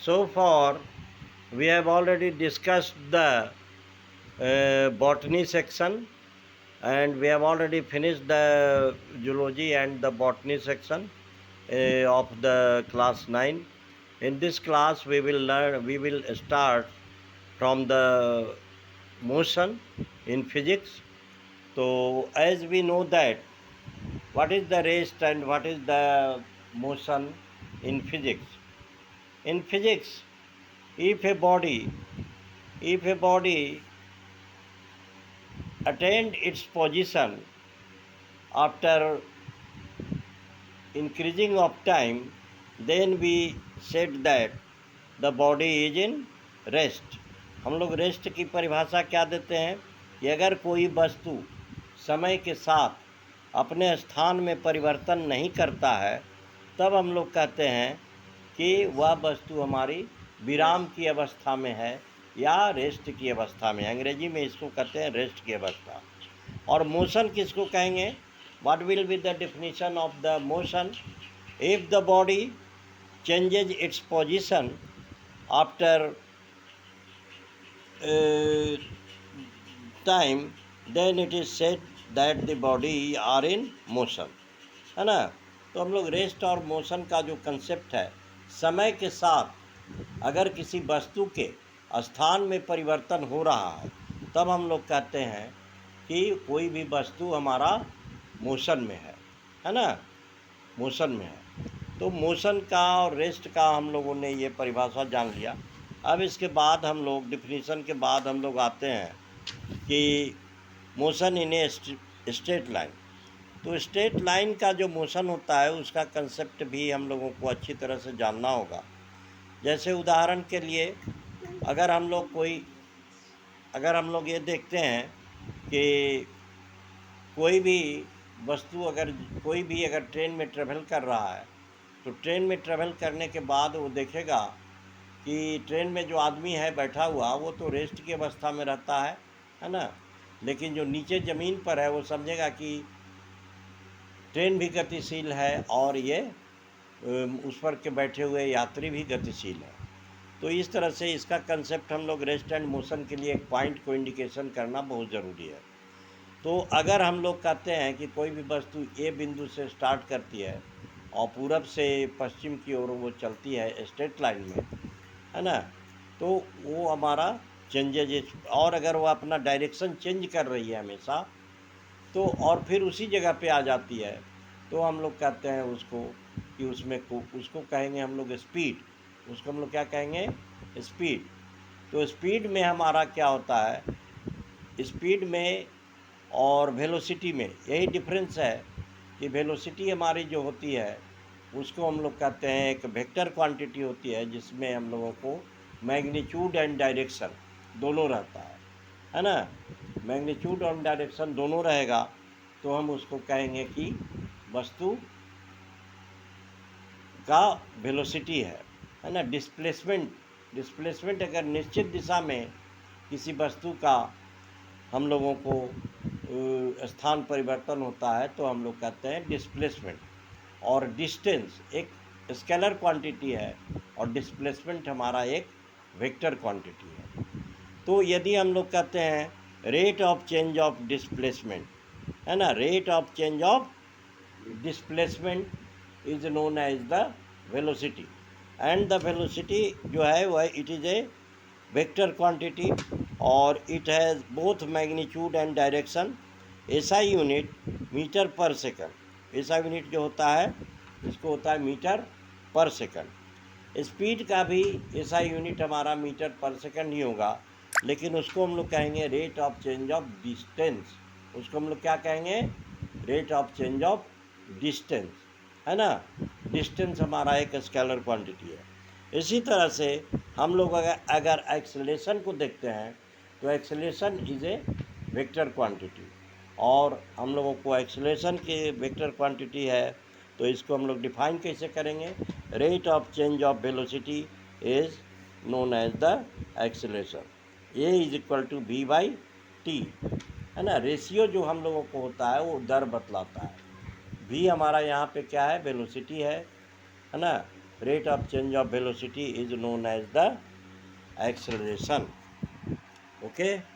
So far, we have already discussed the botany section, and we have already finished the zoology and the botany section of the class 9. In this class, we will start from the motion in physics. So, as we know that what is the rest and what is the motion in physics? In physics, if a body if a body attained its position after increasing of time, then we said that the body is in rest. हम लोग rest की परिभाषा क्या देते हैं कि अगर कोई वस्तु समय के साथ अपने स्थान में परिवर्तन नहीं करता है, तब हम लोग कहते हैं कि वह वस्तु हमारी विराम की अवस्था में है या रेस्ट की अवस्था में। अंग्रेजी में इसको कहते हैं रेस्ट की अवस्था। और मोशन किसको कहेंगे? What will be the definition of the motion? If the body changes its position after time, then it is said that the body are in motion, है ना। तो हम लोग रेस्ट और मोशन का जो कंसेप्ट है, समय के साथ अगर किसी वस्तु के स्थान में परिवर्तन हो रहा है, तब हम लोग कहते हैं कि कोई भी वस्तु हमारा मोशन में है ना, मोशन में है। तो मोशन का और रेस्ट का हम लोगों ने ये परिभाषा जान लिया। अब इसके बाद हम लोग डिफिनीशन के बाद हम लोग आते हैं कि motion in a straight line. तो स्ट्रेट लाइन का जो मोशन होता है उसका कंसेप्ट भी हम लोगों को अच्छी तरह से जानना होगा। जैसे उदाहरण के लिए अगर हम लोग ये देखते हैं कि कोई भी वस्तु कोई भी अगर ट्रेन में ट्रेवल कर रहा है, तो ट्रेन में ट्रेवल करने के बाद वो देखेगा कि ट्रेन में जो आदमी है बैठा हुआ वो तो रेस्ट की अवस्था में रहता है ना। लेकिन जो नीचे ज़मीन पर है वो समझेगा कि ट्रेन भी गतिशील है और ये उस पर के बैठे हुए यात्री भी गतिशील है। तो इस तरह से इसका कंसेप्ट हम लोग रेस्ट एंड मोशन के लिए एक पॉइंट को इंडिकेशन करना बहुत ज़रूरी है। तो अगर हम लोग कहते हैं कि कोई भी वस्तु ए बिंदु से स्टार्ट करती है और पूरब से पश्चिम की ओर वो चलती है स्ट्रेट लाइन में, है ना, तो वो हमारा चेंजेज। और अगर वो अपना डायरेक्शन चेंज कर रही है हमेशा, तो और फिर उसी जगह पे आ जाती है, तो हम लोग कहते हैं उसको कि उसको कहेंगे हम लोग स्पीड। उसको हम लोग क्या कहेंगे? स्पीड। तो स्पीड में हमारा क्या होता है, स्पीड में और वेलोसिटी में यही डिफरेंस है कि वेलोसिटी हमारी जो होती है उसको हम लोग कहते हैं एक वेक्टर क्वांटिटी होती है, जिसमें हम लोगों को मैग्नीट्यूड एंड डायरेक्शन दोनों रहता है ना। मैग्नीट्यूड और डायरेक्शन दोनों रहेगा तो हम उसको कहेंगे कि वस्तु का वेलोसिटी है ना। डिस्प्लेसमेंट अगर निश्चित दिशा में किसी वस्तु का हम लोगों को स्थान परिवर्तन होता है तो हम लोग कहते हैं डिस्प्लेसमेंट। और डिस्टेंस एक स्केलर क्वांटिटी है और डिस्प्लेसमेंट हमारा एक वेक्टर क्वांटिटी है। तो यदि हम लोग कहते हैं rate of change of displacement, है ना, rate of change of displacement is known as the velocity. And the velocity जो है वह it is a vector quantity और it has both magnitude and direction. SI unit metre per second. SI unit जो होता है इसको होता है मीटर पर सेकंड। स्पीड का भी एसआई यूनिट हमारा मीटर पर सेकंड ही होगा, लेकिन उसको हम लोग कहेंगे rate of change of distance. उसको हम लोग क्या कहेंगे? Rate of change of distance, है ना। डिस्टेंस हमारा एक स्केलर क्वांटिटी है। इसी तरह से हम लोग अगर एक्सेलरेशन को देखते हैं तो acceleration is a vector quantity. और हम लोगों को एक्सेलरेशन की वेक्टर क्वांटिटी है तो इसको हम लोग डिफाइन कैसे करेंगे? Rate of change of velocity is known as the acceleration. A is equal to V by T, है ना। रेशियो जो हम लोगों को होता है वो दर बतलाता है। वी हमारा यहाँ पे क्या है? वेलोसिटी है ना। rate of change of velocity is known as the acceleration. Okay.